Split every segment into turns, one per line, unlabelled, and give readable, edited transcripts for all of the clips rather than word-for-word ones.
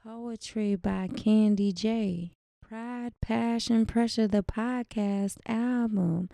Poetry by CandyJae. Pride, Passion, Pressure, the podcast album.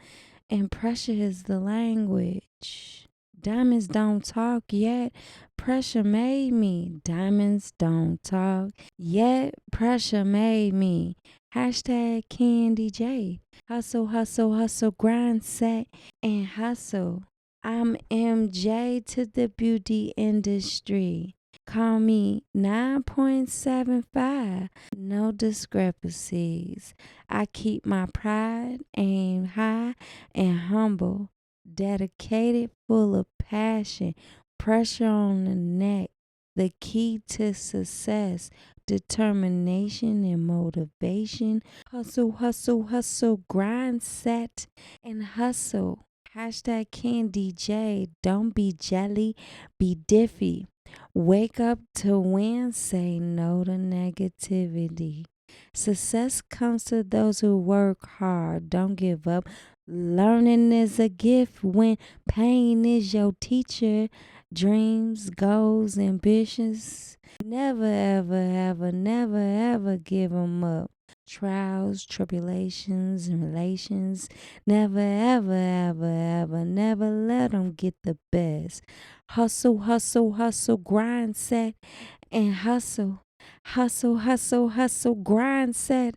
And pressure is the language. Diamonds don't talk yet. Pressure made me. Diamonds don't talk yet. Pressure made me. Hashtag CandyJae. Hustle, hustle, hustle, grind, set, and hustle. I'm MJ to the beauty industry. Call me 9.75. No discrepancies. I keep my pride, aim high and humble, dedicated, full of passion, pressure on the neck. The key to success, determination and motivation. Hustle, hustle, hustle, grind, set, and hustle. Hashtag CandyJae. Don't be jelly, be diffy. Wake up to win, say no to negativity. Success comes to those who work hard. Don't give up. Learning is a gift when pain is your teacher. Dreams, goals, ambitions. Never, ever, ever, never, ever give them up. Trials, tribulations, and relations. Never, ever, ever, ever, never let them get the best. Hustle, hustle, hustle, grind, set, and hustle. Hustle, hustle, hustle, grind, set,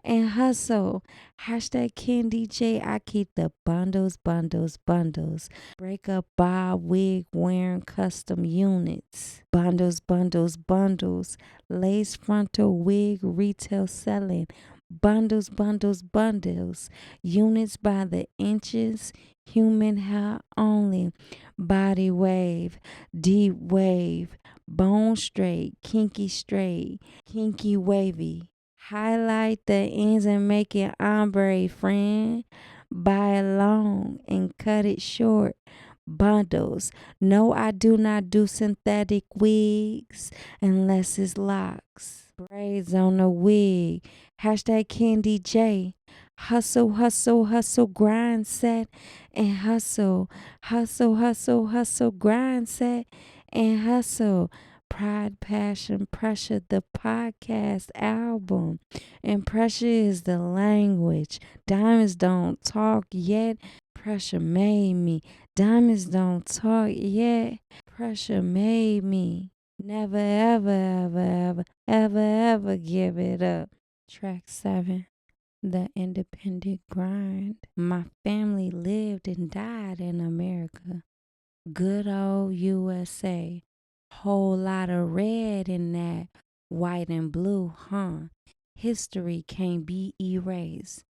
and hustle. Hashtag CandyJae. I keep the bundles, bundles, bundles. Break up bob wig wearing custom units. Bundles, bundles, bundles. Lace frontal wig retail selling. Bundles, bundles, bundles. Units by the inches. Human hair only. Body wave. Deep wave. Bone straight. Kinky straight. Kinky wavy. Highlight the ends and make it ombre, friend. Buy it long and cut it short. Bundles. No, I do not do synthetic wigs unless it's locks. Braids on the wig. Hashtag CandyJae. Hustle, hustle, hustle, grind, set, and hustle. Hustle, hustle, hustle, grind, set, and hustle. Pride, Passion, Pressure, the podcast album. And pressure is the language. Diamonds don't talk yet. Pressure made me. Diamonds don't talk yet. Pressure made me. Never, ever, ever, ever, ever, ever give it up. Track 7. The Independent Grind. My family lived and died in America. Good old USA. Whole lot of red in that white and blue, huh? History can't be erased.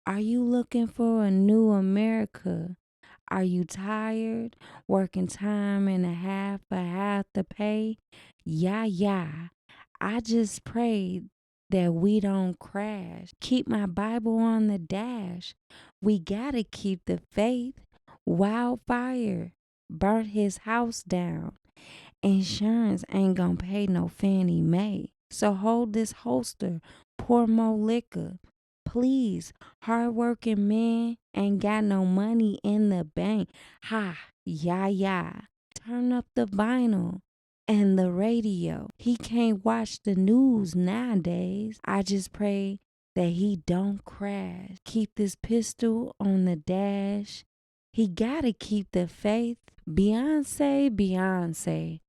Are you looking for a new America? Are you tired? Working time and a half for half the pay? Yeah, yeah. I just pray that we don't crash. Keep my Bible on the dash. We gotta keep the faith. Wildfire burnt his house down. Insurance ain't gonna pay no Fannie Mae. So hold this holster, pour more liquor. Please, hardworking man ain't got no money in the bank. Ha, yeah, yeah. Turn up the vinyl and the radio. He can't watch the news nowadays. I just pray that he don't crash. Keep this pistol on the dash. He gotta keep the faith. Beyonce, Beyonce.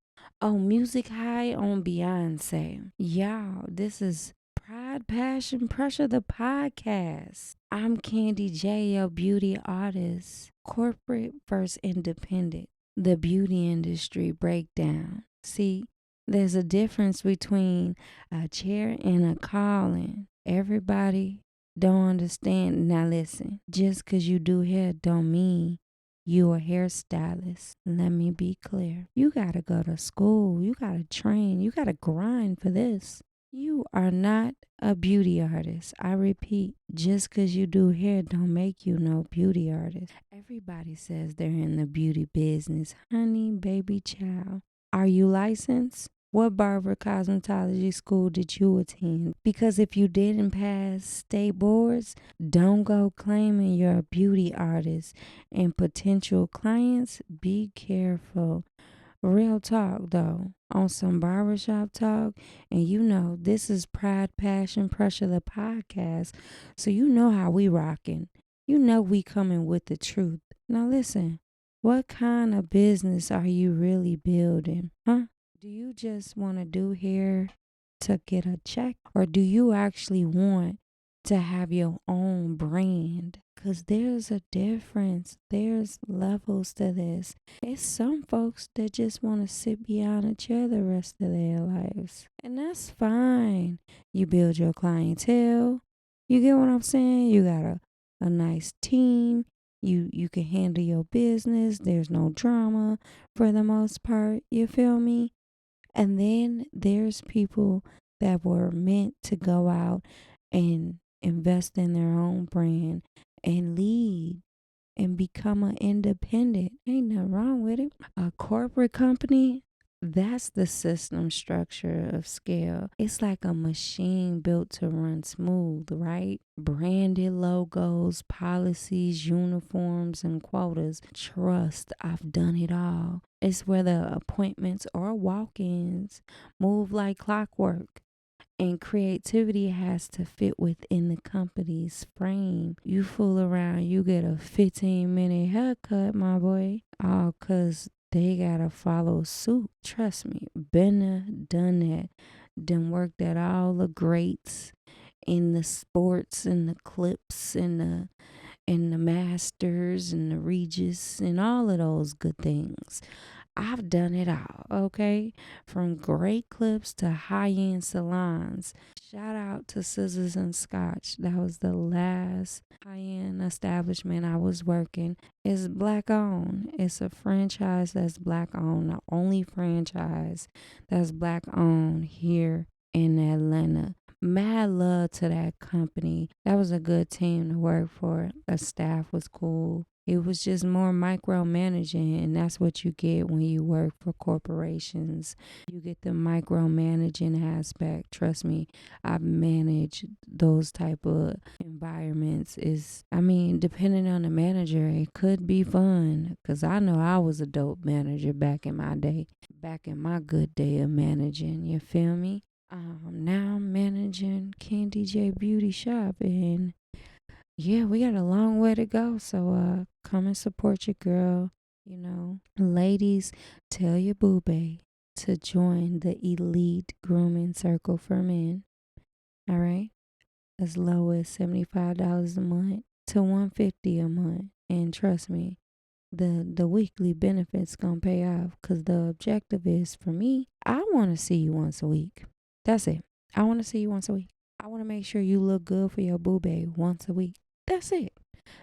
Oh, music high on Beyonce. Y'all, this is Pride, Passion, Pressure, the podcast. I'm CandyJae, your beauty artist. Corporate versus independent. The beauty industry breakdown. See, there's a difference between a chair and a calling. Everybody don't understand. Now listen, just because you do hair don't mean you a hairstylist. Let me be clear. You gotta go to school. You gotta train. You gotta grind for this. You are not a beauty artist. I repeat, just because you do hair don't make you no beauty artist. Everybody says they're in the beauty business. Honey, baby, child. Are you licensed? What barber cosmetology school did you attend? Because if you didn't pass state boards, don't go claiming you're a beauty artist. And potential clients, be careful. Real talk though, on some barbershop talk, and this is Pride, Passion, Pressure, the podcast, so you know how we rocking. You know we coming with the truth. Now listen, what kind of business are you really building, huh? Do you just want to do hair to get a check, or do you actually want to have your own brand? Because there's a difference. There's levels to this. It's some folks that just want to sit behind a chair the rest of their lives. And that's fine. You build your clientele. You get what I'm saying? You got a nice team. You can handle your business. There's no drama for the most part. You feel me? And then there's people that were meant to go out and invest in their own brand and lead and become an independent. Ain't nothing wrong with it. A corporate company, that's the system structure of scale. It's like a machine built to run smooth, right? Branded logos, policies, uniforms, and quotas. Trust, I've done it all. It's where the appointments or walk ins move like clockwork. And creativity has to fit within the company's frame. You fool around, you get a 15-minute haircut, my boy. All because they gotta follow suit. Trust me, been there, done that. Done worked at all the greats in the sports and the clips and the masters and the regis and all of those good things. I've done it all, okay? From great clips to high end salons. Shout out to Scissors and Scotch. That was the last high end establishment I was working. It's black owned. It's a franchise that's black owned. The only franchise that's black owned here in Atlanta. Mad love to that company. That was a good team to work for. The staff was cool. It was just more micromanaging, and that's what you get when you work for corporations. You get the micromanaging aspect. Trust me, I've managed those type of environments. Depending on the manager, it could be fun because I know I was a dope manager back in my day, back in my good day of managing. You feel me? Now I'm managing CandyJae Beauty Shop, and yeah, we got a long way to go. So come and support your girl. Ladies, tell your boo bae to join the elite grooming circle for men. All right, as low as $75 a month to $150 a month, and trust me, the weekly benefits gonna pay off. Cause the objective is for me, I want to see you once a week. That's it. I want to see you once a week. I want to make sure you look good for your boo bae once a week. That's it.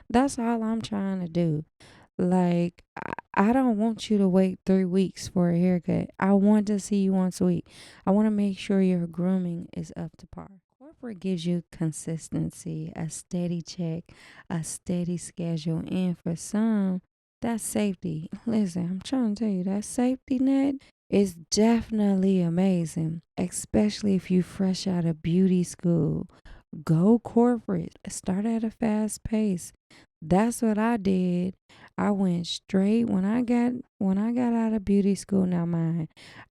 That's all I'm trying to do. Like, I don't want you to wait 3 weeks for a haircut. I want to see you once a week. I want to make sure your grooming is up to par. Corporate gives you consistency, a steady check, a steady schedule, and for some, that's safety. Listen, I'm trying to tell you, that safety net is definitely amazing, especially if you fresh out of beauty school. Go corporate. Start at a fast pace. That's what I did. I went straight when I got out of beauty school. Now mind,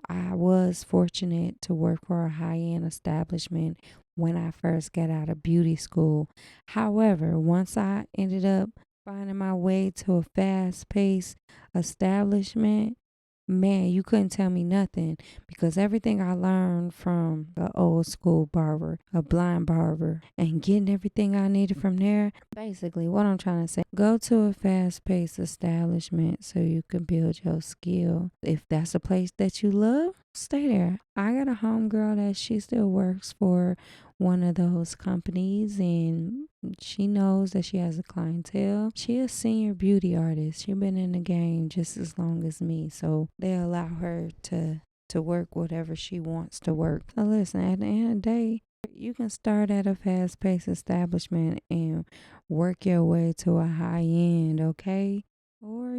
I was fortunate to work for a high-end establishment when I first got out of beauty school. However, once I ended up finding my way to a fast-paced establishment, man, you couldn't tell me nothing because everything I learned from the old school barber, a blind barber, and getting everything I needed from there. Basically, what I'm trying to say, go to a fast paced establishment so you can build your skill. If that's a place that you love, stay there. I got a homegirl that she still works for one of those companies, and she knows that she has a clientele. She a senior beauty artist. She been in the game just as long as me, so they allow her to work whatever she wants to work. So listen, at the end of the day, you can start at a fast-paced establishment and work your way to a high end, okay? Or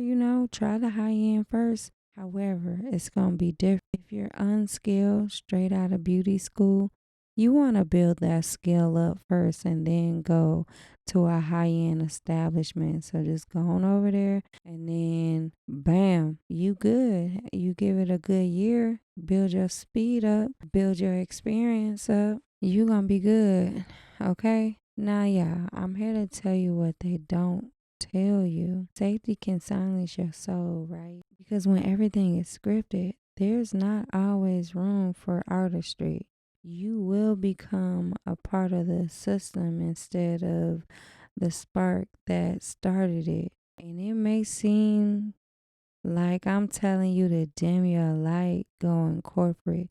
try the high end first. However, it's gonna be different if you're unskilled, straight out of beauty school. You want to build that skill up first and then go to a high end establishment. So just go on over there and then bam, you good. You give it a good year, build your speed up, build your experience up. You gonna be good. Okay? Now, yeah, I'm here to tell you what they don't tell you. Safety can silence your soul, right? Because when everything is scripted, there's not always room for artistry. You will become a part of the system instead of the spark that started it. And it may seem like I'm telling you to dim your light going corporate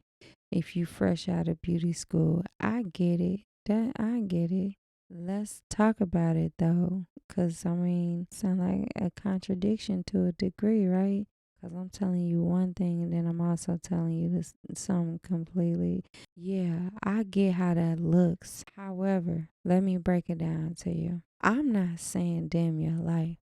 if you fresh out of beauty school. I get it. I get it. Let's talk about it though, cause I mean, sound like a contradiction to a degree, right? Cause I'm telling you one thing and then I'm also telling you this something completely. Yeah, I get how that looks. However, let me break it down to you. I'm not saying dim your light.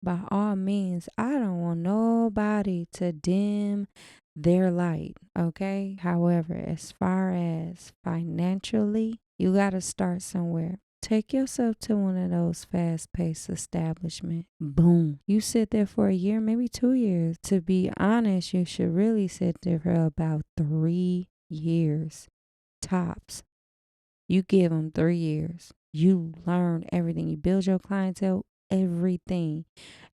By all means, I don't want nobody to dim their light, okay? However, as far as financially, you got to start somewhere. Take yourself to one of those fast-paced establishments. Boom. You sit there for a year, maybe 2 years. To be honest, you should really sit there for about 3 years tops. You give them 3 years. You learn everything. You build your clientele, everything.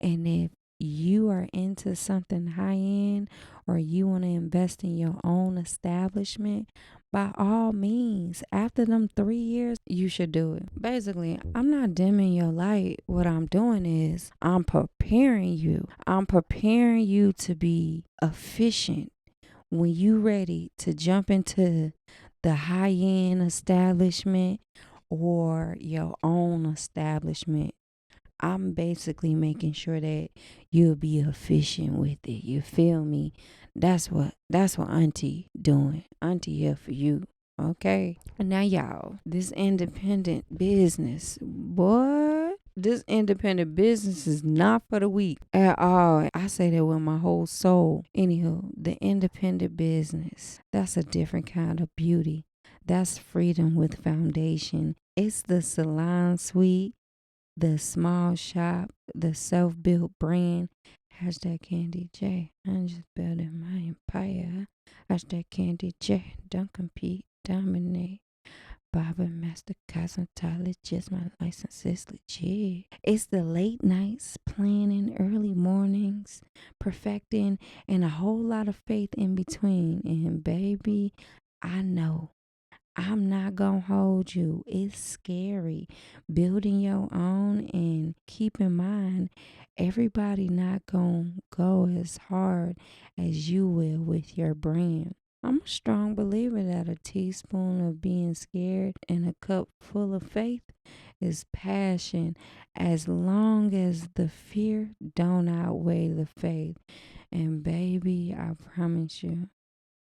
And if you are into something high end or you want to invest in your own establishment, by all means, after them 3 years, you should do it. Basically, I'm not dimming your light. What I'm doing is I'm preparing you. I'm preparing you to be efficient when you ready to jump into the high end establishment or your own establishment. I'm basically making sure that you'll be efficient with it. You feel me? That's what Auntie doing. Auntie here for you. Okay. Now y'all, this independent business, boy. This independent business is not for the weak at all. I say that with my whole soul. Anywho, the independent business, that's a different kind of beauty. That's freedom with foundation. It's the salon suite, the small shop, the self-built brand. Hashtag CandyJae. I'm just building my empire. Hashtag CandyJae. Don't compete, dominate. Baba Master Cosmetologist. My license is legit. It's the late nights, planning, early mornings, perfecting, and a whole lot of faith in between. And baby, I know I'm not gonna hold you. It's scary building your own, and keep in mind everybody not gonna go as hard as you will with your brand. I'm a strong believer that a teaspoon of being scared and a cup full of faith is passion, as long as the fear don't outweigh the faith. And baby, I promise you,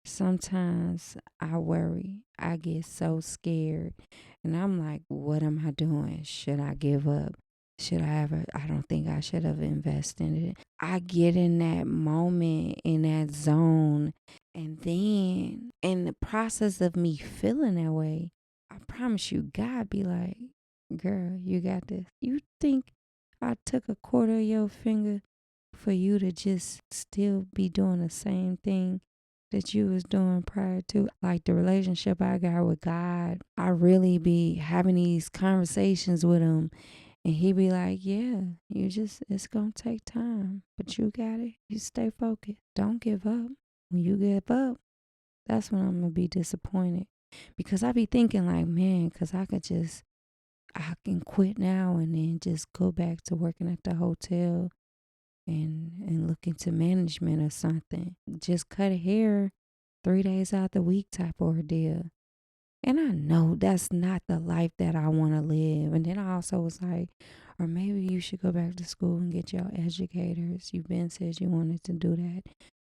sometimes I worry. I get so scared. And I'm like, what am I doing? Should I give up? Should I ever? I don't think I should have invested in it. I get in that moment, in that zone. And then in the process of me feeling that way, I promise you, God be like, girl, you got this. You think I took a quarter of your finger for you to just still be doing the same thing that you was doing prior to? Like the relationship I got with God, I really be having these conversations with him, and he be like, yeah, it's gonna take time, but you got it. You stay focused, don't give up. When you give up, that's when I'm gonna be disappointed, because I be thinking like, man, because I can quit now and then just go back to working at the hotel and look into management or something. Just cut hair 3 days out the week type ordeal. And I know that's not the life that I want to live. And then I also was like, or maybe you should go back to school and get your educators. You've been said you wanted to do that.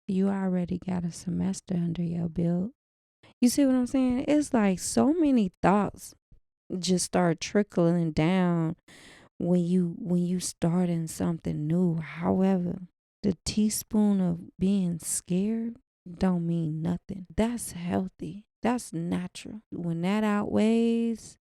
You already got a semester under your belt. You see what I'm saying? It's like so many thoughts just start trickling down when you starting something new. However, the teaspoon of being scared don't mean nothing. That's healthy. That's natural. When that outweighs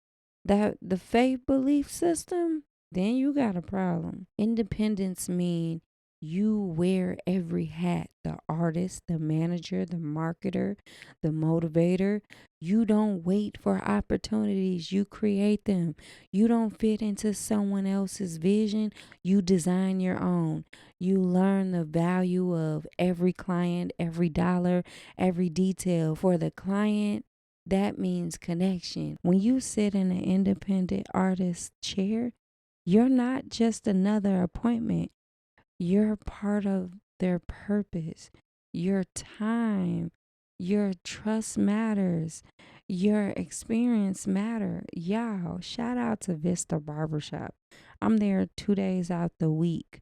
the faith belief system, then you got a problem. Independence mean you wear every hat, the artist, the manager, the marketer, the motivator. You don't wait for opportunities, you create them. You don't fit into someone else's vision, you design your own. You learn the value of every client, every dollar, every detail. For the client, that means connection. When you sit in an independent artist chair, you're not just another appointment. You're part of their purpose. Your time, your trust matters. Your experience matter. Y'all, shout out to Vista Barbershop. I'm there 2 days out the week.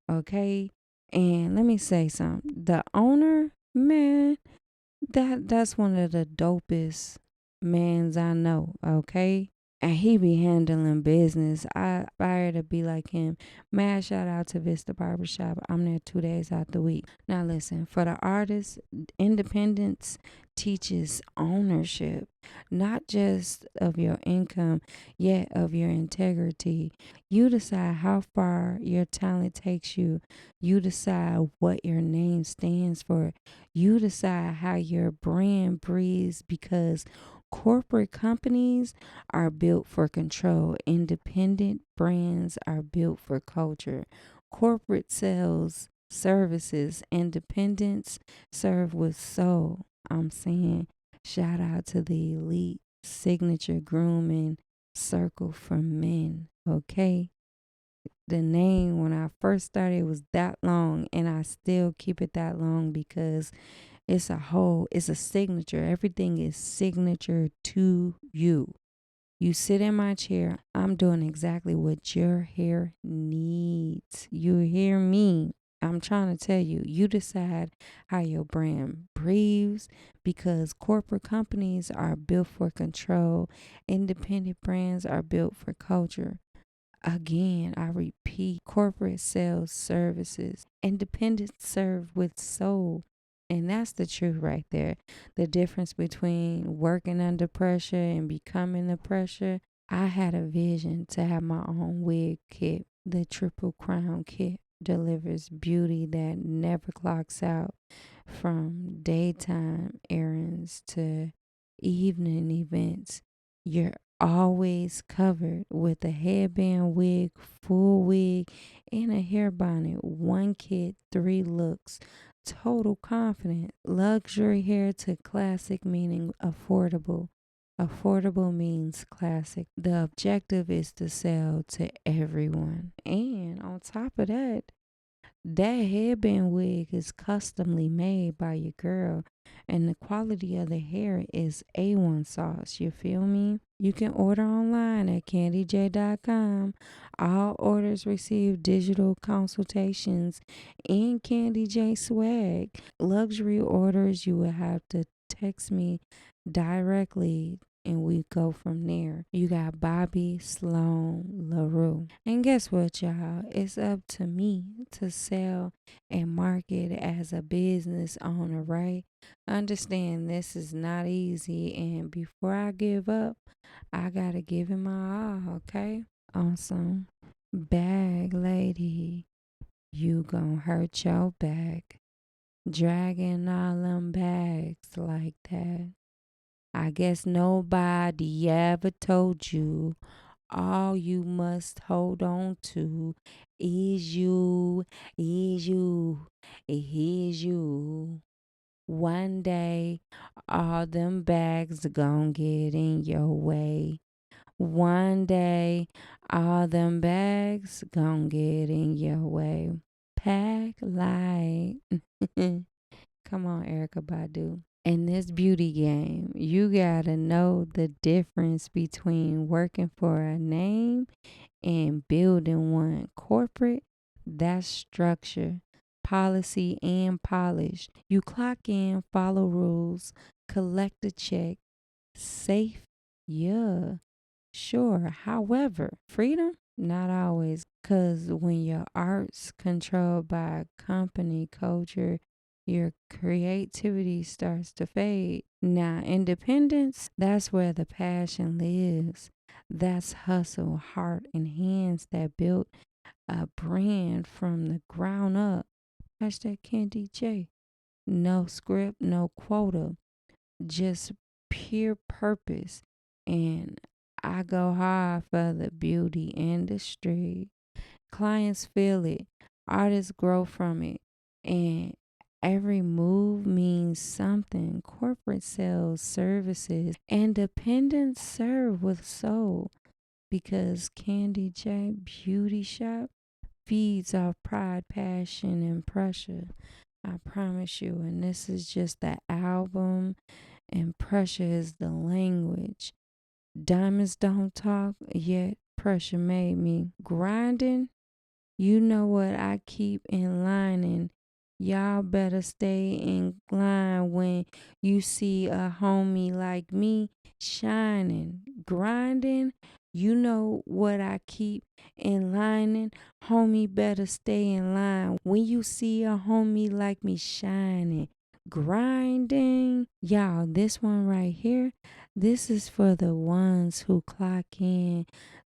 Okay? And let me say something. The owner, man, that's one of the dopest mans I know, okay? And he be handling business. I aspire to be like him. Mad shout out to Vista Barbershop. I'm there 2 days out the week. Now listen, for the artist, independence teaches ownership, not just of your income, yet of your integrity. You decide how far your talent takes you. You decide what your name stands for. You decide how your brand breathes, because corporate companies are built for control. Independent brands are built for culture. Corporate sales, services, independence serve with soul. I'm saying shout out to the elite signature grooming circle for men. Okay. The name when I first started was that long, and I still keep it that long because it's a signature. Everything is signature to you. You sit in my chair, I'm doing exactly what your hair needs. You hear me? I'm trying to tell you, you decide how your brand breathes, because corporate companies are built for control, independent brands are built for culture. Again, I repeat, corporate sales services, independent serve with soul. And that's the truth right there. The difference between working under pressure and becoming the pressure. I had a vision to have my own wig kit. The Triple Crown kit delivers beauty that never clocks out, from daytime errands to evening events. You're always covered with a headband, wig, full wig, and a hair bonnet. One kit, three looks. Total confidence. Luxury hair to classic, meaning affordable. Affordable means classic. The objective is to sell to everyone. And on top of that, that headband wig is customly made by your girl, and the quality of the hair is A1 sauce. You feel me? You can order online at CandyJae.com. All orders receive digital consultations and CandyJae swag. Luxury orders, you will have to text me directly and we go from there. You got Bobby Sloan LaRue. And guess what, y'all? It's up to me to sell and market as a business owner, right? Understand this is not easy, and before I give up, I gotta give it my all, okay? Awesome. Bag lady, you gon' hurt your back. Dragging all them bags like that. I guess nobody ever told you all you must hold on to is you, is you, is you. One day, all them bags gon' get in your way. One day, all them bags gon' get in your way. Pack light. Come on, Erica Badu. In this beauty game, you gotta know the difference between working for a name and building one. Corporate, that's structure, policy, and polish. You clock in, follow rules, collect a check, safe, yeah, sure. However, freedom, not always, because when your art's controlled by company culture, your creativity starts to fade. Now, independence, that's where the passion lives. That's hustle, heart, and hands that built a brand from the ground up. Hashtag CandyJae. No script, no quota, just pure purpose. And I go hard for the beauty industry. Clients feel it, artists grow from it, and every move means something. Corporate sales, services, independents serve with soul because CandyJae Beauty Shop feeds off pride, passion, and pressure. I promise you, and this is just the album, and pressure is the language. Diamonds don't talk, yet pressure made me. Grinding, you know what I keep in line, and y'all better stay in line when you see a homie like me shining, grinding. You know what I keep in line, homie better stay in line when you see a homie like me shining, grinding. Y'all, this one right here, this is for the ones who clock in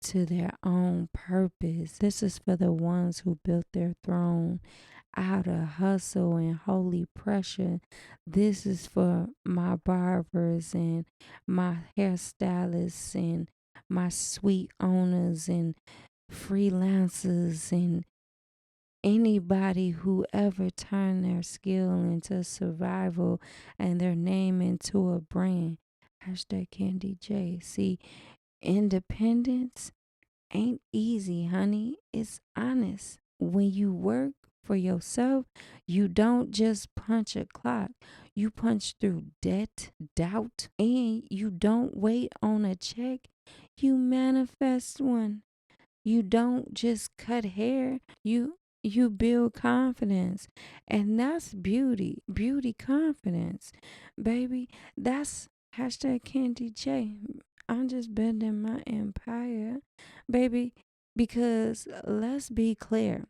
to their own purpose. This is for the ones who built their throne out of hustle and holy pressure. This is for my barbers and my hairstylists and my sweet owners and freelancers and anybody who ever turned their skill into survival and their name into a brand. Hashtag CandyJae. See, independence ain't easy, honey. It's honest. When you work for yourself, you don't just punch a clock. You punch through debt, doubt, and you don't wait on a check. You manifest one. You don't just cut hair. You build confidence. And that's beauty. Beauty confidence. Baby, that's hashtag CandyJae. I'm just building my empire, baby, because let's be clear,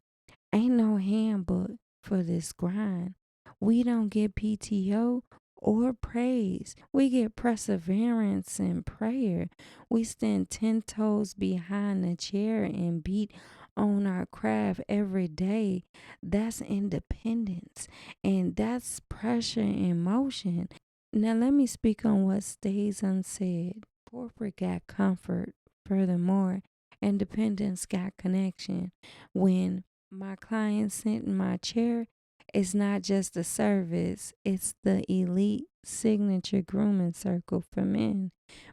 ain't no handbook for this grind. We don't get PTO or praise. We get perseverance and prayer. We stand 10 toes behind the chair and beat on our craft every day. That's independence and that's pressure in motion. Now, let me speak on what stays unsaid. Corporate got comfort. Furthermore, independence got connection. When my client sit in my chair, it's not just a service, it's the elite signature grooming circle for men.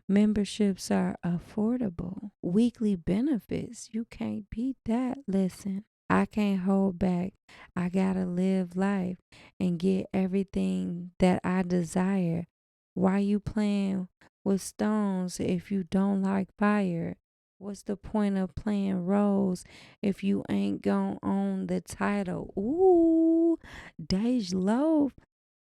Memberships are affordable. Weekly benefits, you can't beat that. Listen, I can't hold back. I gotta live life and get everything that I desire. Why you playing with stones if you don't like fire? What's the point of playing roles if you ain't gon' own the title? Ooh, Dej Loaf.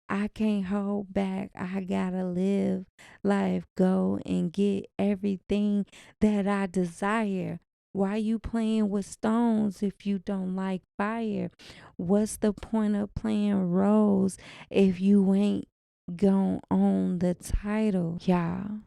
I can't hold back. I gotta live life, go and get everything that I desire. Why you playing with stones if you don't like fire? What's the point of playing roles if you ain't gon' own the title? Y'all,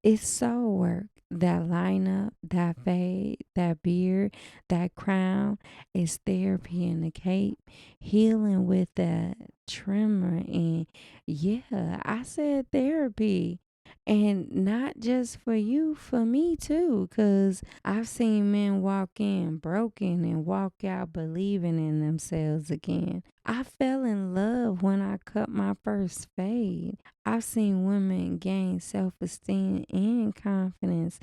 it's soul work. That lineup, that fade, that beard, that crown is therapy in the cape. Healing with that trimmer. And yeah, I said therapy. And not just for you, for me too. Because I've seen men walk in broken and walk out believing in themselves again. I fell in love when I cut my first fade. I've seen women gain self esteem and confidence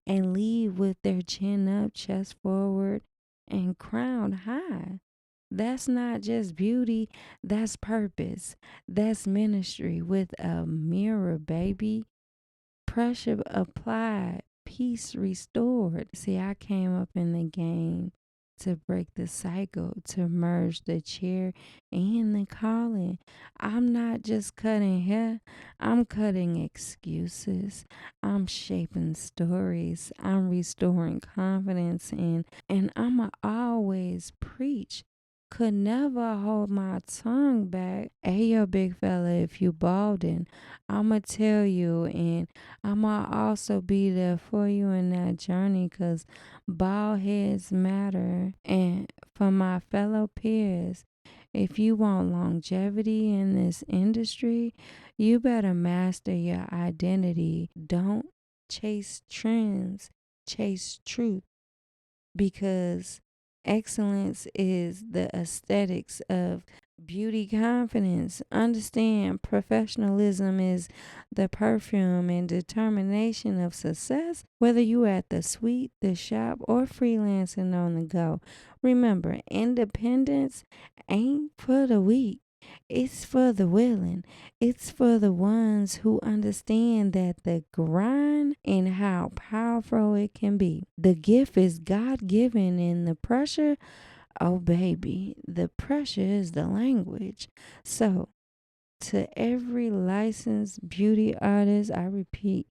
and leave with their chin up, chest forward, and crown high. That's not just beauty, that's purpose. That's ministry with a mirror, baby. Pressure applied, peace restored. See, I came up in the game to break the cycle, to merge the chair and the calling. I'm not just cutting hair, I'm cutting excuses. I'm shaping stories. I'm restoring confidence and I'ma always preach. could never hold my tongue back. Hey, yo, big fella, if you balding, I'ma tell you, and I'ma also be there for you in that journey, cause bald heads matter. And for my fellow peers, if you want longevity in this industry, you better master your identity. Don't chase trends, chase truth, because excellence is the aesthetics of beauty confidence. Understand professionalism is the perfume and determination of success, whether you at the suite, the shop, or freelancing on the go. Remember, independence ain't for the weak. It's for the willing. It's for the ones who understand that the grind and how powerful it can be. The gift is God given, and the pressure, oh baby, the pressure is the language. So, to every licensed beauty artist, I repeat,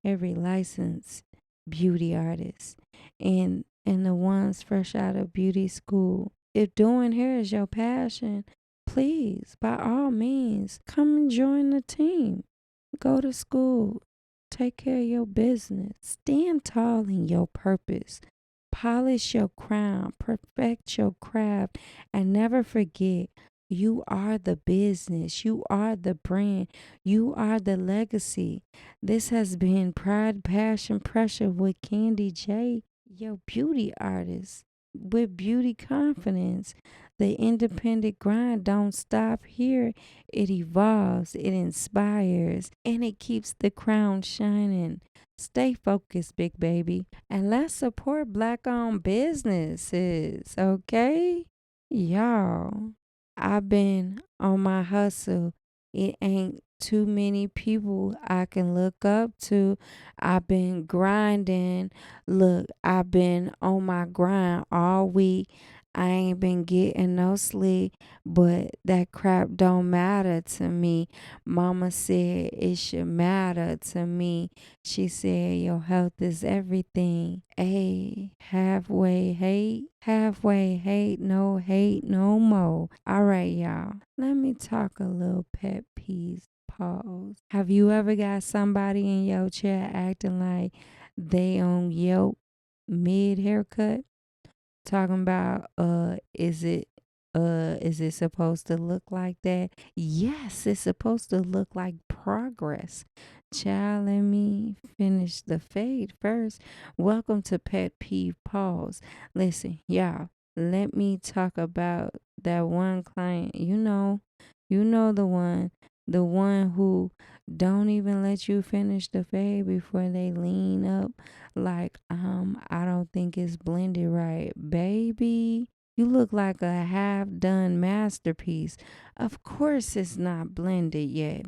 every licensed beauty artist, and the ones fresh out of beauty school, if doing hair is your passion, please, by all means, come and join the team. Go to school. Take care of your business. Stand tall in your purpose. Polish your crown. Perfect your craft. And never forget, you are the business. You are the brand. You are the legacy. This has been Pride, Passion, Pressure with CandyJae, your beauty artist with beauty confidence. The independent grind don't stop here. It evolves, it inspires, and it keeps the crown shining. Stay focused, big baby. And let's support black owned businesses, okay? Y'all, I've been on my hustle. It ain't too many people I can look up to. I've been grinding. Look, I've been on my grind all week. I ain't been getting no sleep, but that crap don't matter to me. Mama said it should matter to me. She said your health is everything. Hey, halfway hate, no hate no more. All right, y'all. Let me talk a little pet peeves. Pause. Have you ever got somebody in your chair acting like they on your mid haircut? Talking about is it supposed to look like that? Yes, it's supposed to look like progress. Child, let me finish the fade first. Welcome to Pet Peeve Pause. Listen, y'all, let me talk about that one client. You know the one who don't even let you finish the fade before they lean up like, I don't think it's blended right. Baby, you look like a half done masterpiece. Of course it's not blended yet.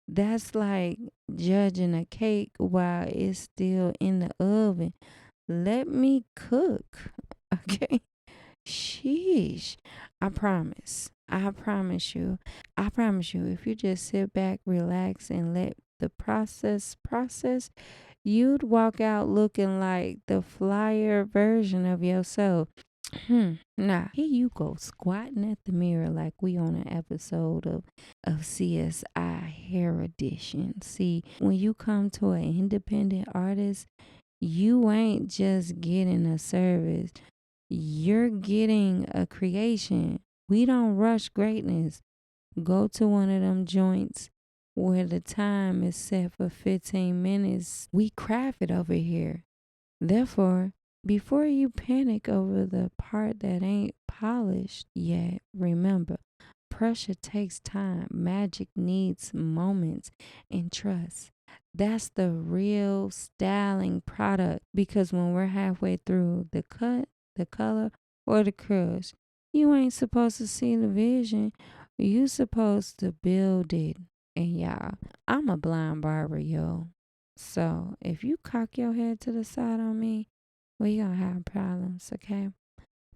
That's like judging a cake while it's still in the oven. Let me cook. Okay. Sheesh. I promise. I promise you. I promise you, if you just sit back, relax, and let the process, you'd walk out looking like the flyer version of yourself. Nah, here you go squatting at the mirror like we on an episode of CSI Hair Edition. See, when you come to an independent artist, you ain't just getting a service. You're getting a creation. We don't rush greatness. Go to one of them joints where the time is set for 15 minutes. We craft it over here. Therefore, before you panic over the part that ain't polished yet, remember, pressure takes time. Magic needs moments and trust. That's the real styling product, because when we're halfway through the cut, the color, or the crush, you ain't supposed to see the vision. You supposed to build it. And y'all, I'm a blind barber, yo. So if you cock your head to the side on me, we gonna have problems, okay?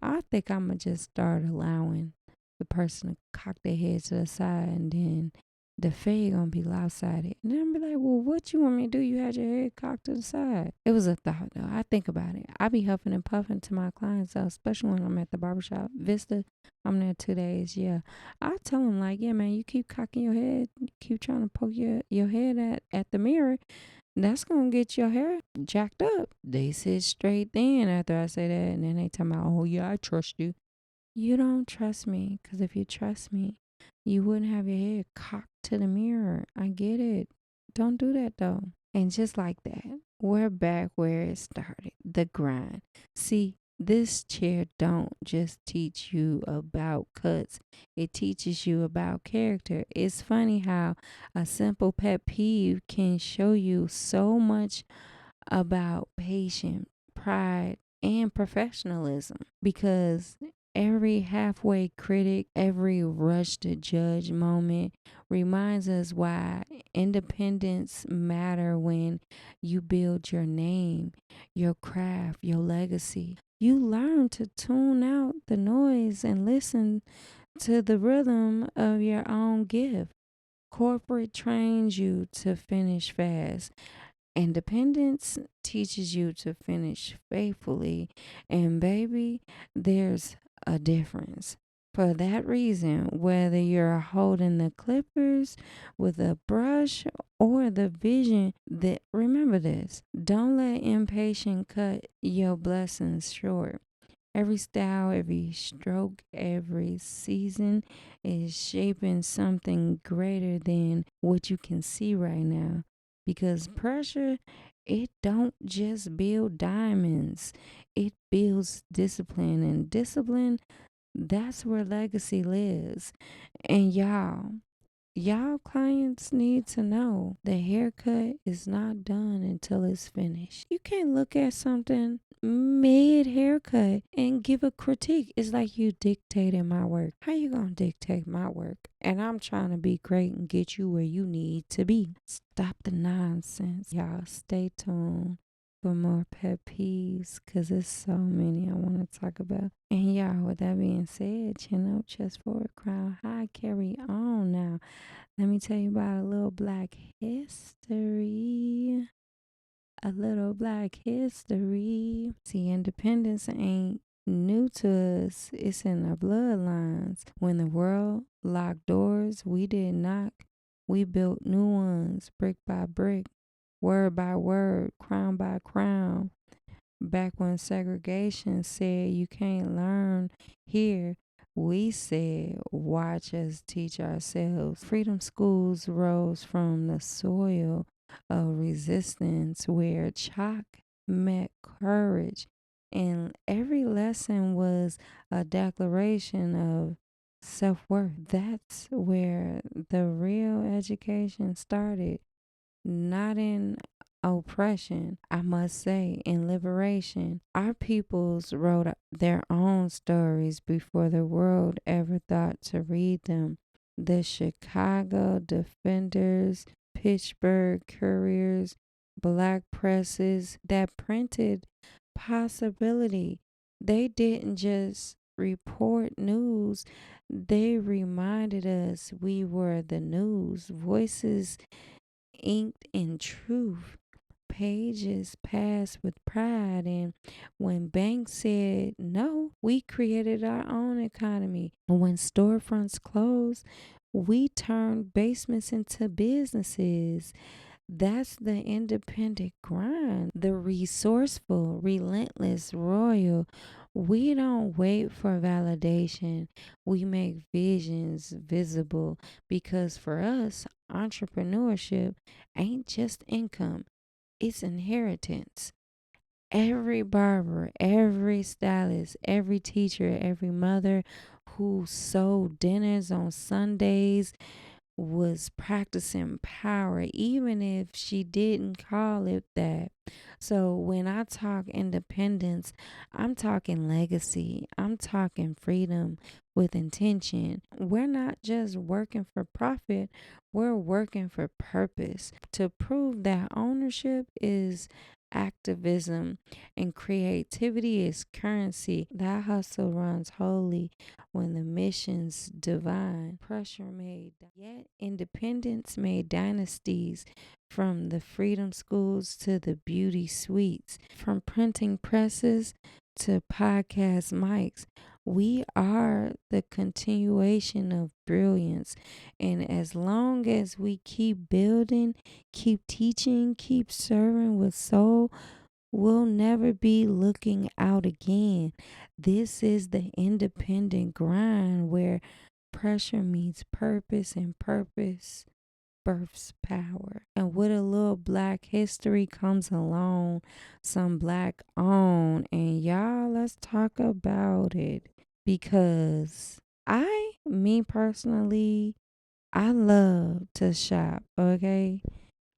I think I'ma just start allowing the person to cock their head to the side, and then the fade gonna be lopsided. And then be like, well, what you want me to do? You had your head cocked to the side. It was a thought though. I think about it. I be huffing and puffing to my clients, especially when I'm at the barbershop. Vista, I'm there 2 days. Yeah. I tell them like, yeah, man, you keep cocking your head, you keep trying to poke your head at the mirror. That's gonna get your hair jacked up. They sit straight then after I say that, and then they tell me, oh yeah, I trust you. You don't trust me, because if you trust me, you wouldn't have your head cocked to the mirror. I get it. Don't do that though. And just like that, we're back where it started, the grind. See, this chair don't just teach you about cuts. It teaches you about character. It's funny how a simple pet peeve can show you so much about patience, pride, and professionalism, because every halfway critic, every rush to judge moment reminds us why independence matter when you build your name, your craft, your legacy. You learn to tune out the noise and listen to the rhythm of your own gift. Corporate trains you to finish fast. Independence teaches you to finish faithfully. And baby, there's a difference. For that reason, whether you're holding the clippers with a brush or the vision, that remember this, don't let impatience cut your blessings short. Every style, every stroke, every season is shaping something greater than what you can see right now. Because pressure, it don't just build diamonds, it builds discipline. And discipline, that's where legacy lives. And y'all clients need to know the haircut is not done until it's finished. You can't look at something mid haircut and give a critique. It's like you dictating my work. How you gonna dictate my work? And I'm trying to be great and get you where you need to be. Stop the nonsense. Y'all stay tuned for more pet peeves, because there's so many I want to talk about. And y'all, with that being said, chin up, chest forward, crown high, carry on now. Let me tell you about a little black history. A little black history. See, independence ain't new to us, it's in our bloodlines. When the world locked doors, we did knock. We built new ones, brick by brick, word by word, crown by crown. Back when segregation said you can't learn here, we said, watch us teach ourselves. Freedom schools rose from the soil of resistance where chalk met courage, and every lesson was a declaration of self worth. That's where the real education started, not in oppression, I must say, in liberation. Our peoples wrote their own stories before the world ever thought to read them. The Chicago Defenders, Pittsburgh Couriers, black presses that printed possibility. They didn't just report news, they reminded us we were the news, voices inked in truth, pages passed with pride. And when banks said no, we created our own economy. When storefronts closed, we turned basements into businesses. That's the independent grind, the resourceful, relentless, royal. We don't wait for validation. We make visions visible, because for us, entrepreneurship ain't just income, it's inheritance. Every barber, every stylist, every teacher, every mother who sold dinners on Sundays was practicing power, even if she didn't call it that. So when I talk independence, I'm talking legacy, I'm talking freedom with intention. We're not just working for profit, we're working for purpose, to prove that ownership is activism, and creativity is currency. That hustle runs wholly when the mission's divine. Pressure made, yet independence made dynasties, from the freedom schools to the beauty suites, from printing presses to podcast mics. We are the continuation of brilliance. And as long as we keep building, keep teaching, keep serving with soul, we'll never be looking out again. This is the independent grind where pressure meets purpose and purpose births power. And with a little black history comes along, some black owned. And y'all, let's talk about it. Because me personally, I love to shop, okay?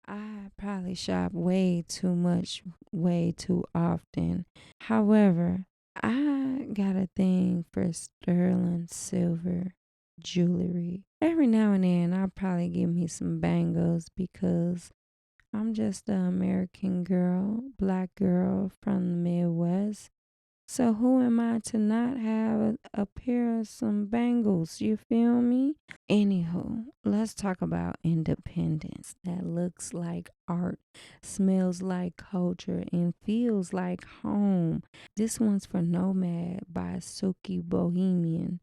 I probably shop way too much, way too often. However, I got a thing for sterling silver jewelry. Every now and then, I'll probably give me some bangles because I'm just an American girl, black girl from the Midwest. So who am I to not have a pair of some bangles? You feel me? Anywho, let's talk about independence that looks like art, smells like culture, and feels like home. This one's for Nomad by Suki Bohemian,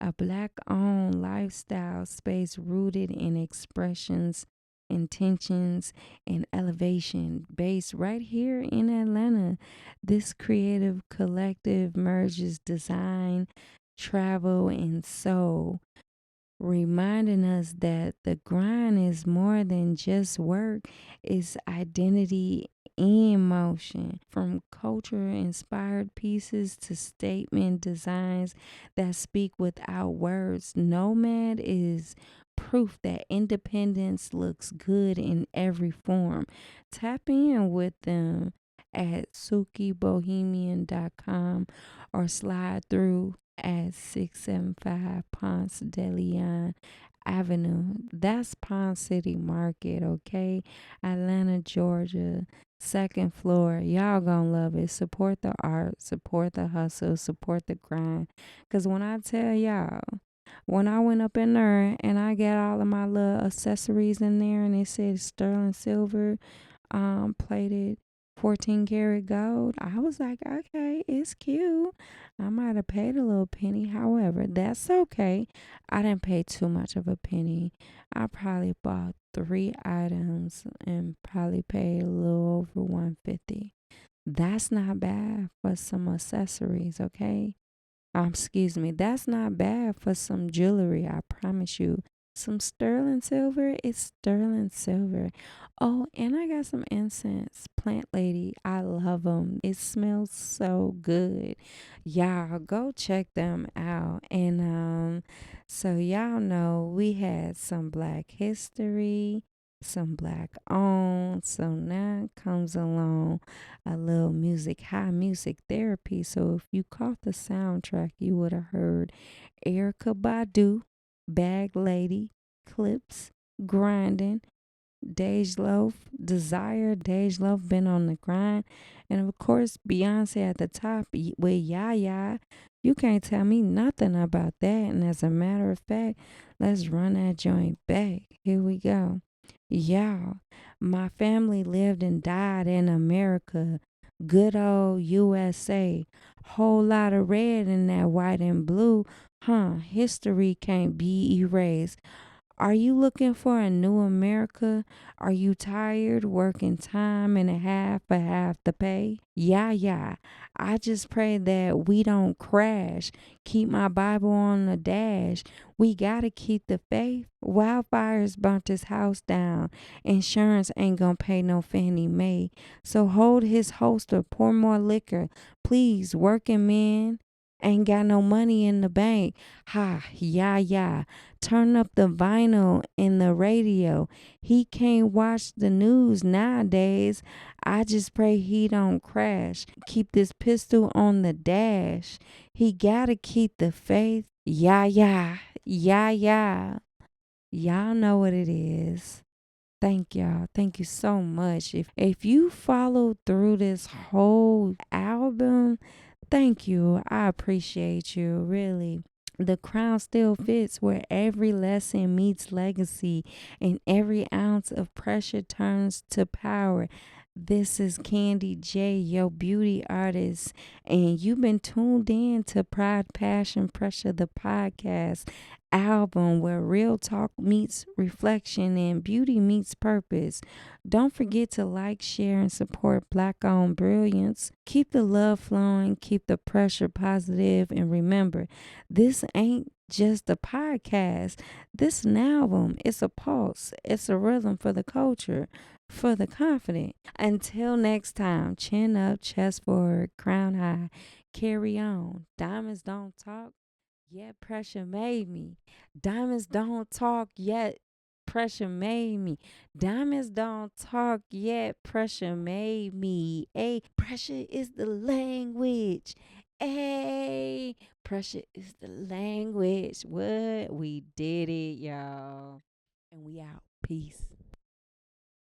a black owned lifestyle space rooted in expressions, intentions, and elevation based right here in Atlanta. This creative collective merges design, travel, and soul, reminding us that the grind is more than just work, it's identity in motion. From culture inspired pieces to statement designs that speak without words, Nomad is proof that independence looks good in every form. Tap in with them at sukibohemian.com or slide through at 675 Ponce de Leon Avenue. That's Pond City Market, okay? Atlanta, Georgia, second floor. Y'all gonna love it. Support the art, support the hustle, support the grind. Because when I tell y'all, when I went up in there and I got all of my little accessories in there and it said sterling silver, plated 14 karat gold, I was like, okay, it's cute. I might have paid a little penny. However, that's okay. I didn't pay too much of a penny. I probably bought 3 items and probably paid a little over 150. That's not bad for some accessories, okay? Excuse me, that's not bad for some jewelry, I promise you. Some sterling silver is sterling silver. Oh, and I got some incense. Plant Lady, I love them. It smells so good. Y'all go check them out. And so y'all know we had some black history, some black owned. So now comes along a little music, high music therapy. So if you caught the soundtrack, you would have heard Erica Badu, Bag Lady, Clips, Grinding, Dej Loaf, Desire, Dej Loaf been on the grind. And of course, Beyonce at the top with Yaya. You can't tell me nothing about that. And as a matter of fact, let's run that joint back. Here we go. Y'all, my family lived and died in America. Good old USA. Whole lot of red in that white and blue. Huh, history can't be erased. Are you looking for a new America? Are you tired working time and a half for half the pay? Yeah, yeah. I just pray that we don't crash. Keep my Bible on the dash. We gotta keep the faith. Wildfires burnt his house down. Insurance ain't gonna pay no Fannie Mae. So hold his holster, pour more liquor. Please, working men ain't got no money in the bank. Ha, yeah, yeah. Turn up the vinyl in the radio. He can't watch the news nowadays. I just pray he don't crash. Keep this pistol on the dash. He gotta keep the faith. Yeah, yeah, yeah, yeah. Y'all know what it is. Thank y'all. Thank you so much. If you followed through this whole album, thank you. I appreciate you, really. The crown still fits where every lesson meets legacy and every ounce of pressure turns to power. This is CandyJae, your beauty artist, and you've been tuned in to Pride, Passion, Pressure, the podcast album where real talk meets reflection and beauty meets purpose. Don't forget to like, share, and support Black owned brilliance. Keep the love flowing, keep the pressure positive, and remember, this ain't just a podcast. This an album. It's a pulse. It's a rhythm for the culture, for the confident. Until next time, chin up, chest forward, crown high. Carry on. Diamonds don't talk, yet pressure made me. Diamonds don't talk, yet pressure made me. Diamonds don't talk, yet pressure made me. A pressure is the language. A pressure is the language. What? We did it, y'all. And we out. Peace.